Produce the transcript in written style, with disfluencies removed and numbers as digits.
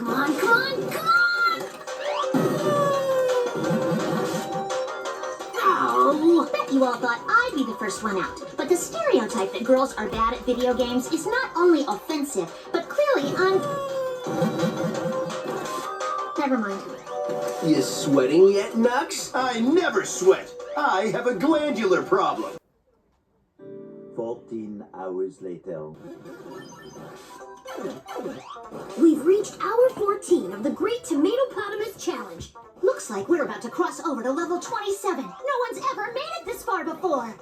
Come on, come on, come on! Oh, bet you all thought I'd be the first one out. But the stereotype that girls are bad at video games is not only offensive, but clearly Never mind. You sweating yet, Nux? I never sweat. I have a glandular problem. 14 hours later. We've reached hour 14 of the Great Tomatopotamus Challenge. Looks like we're about to cross over to level 27. No one's ever made it this far before.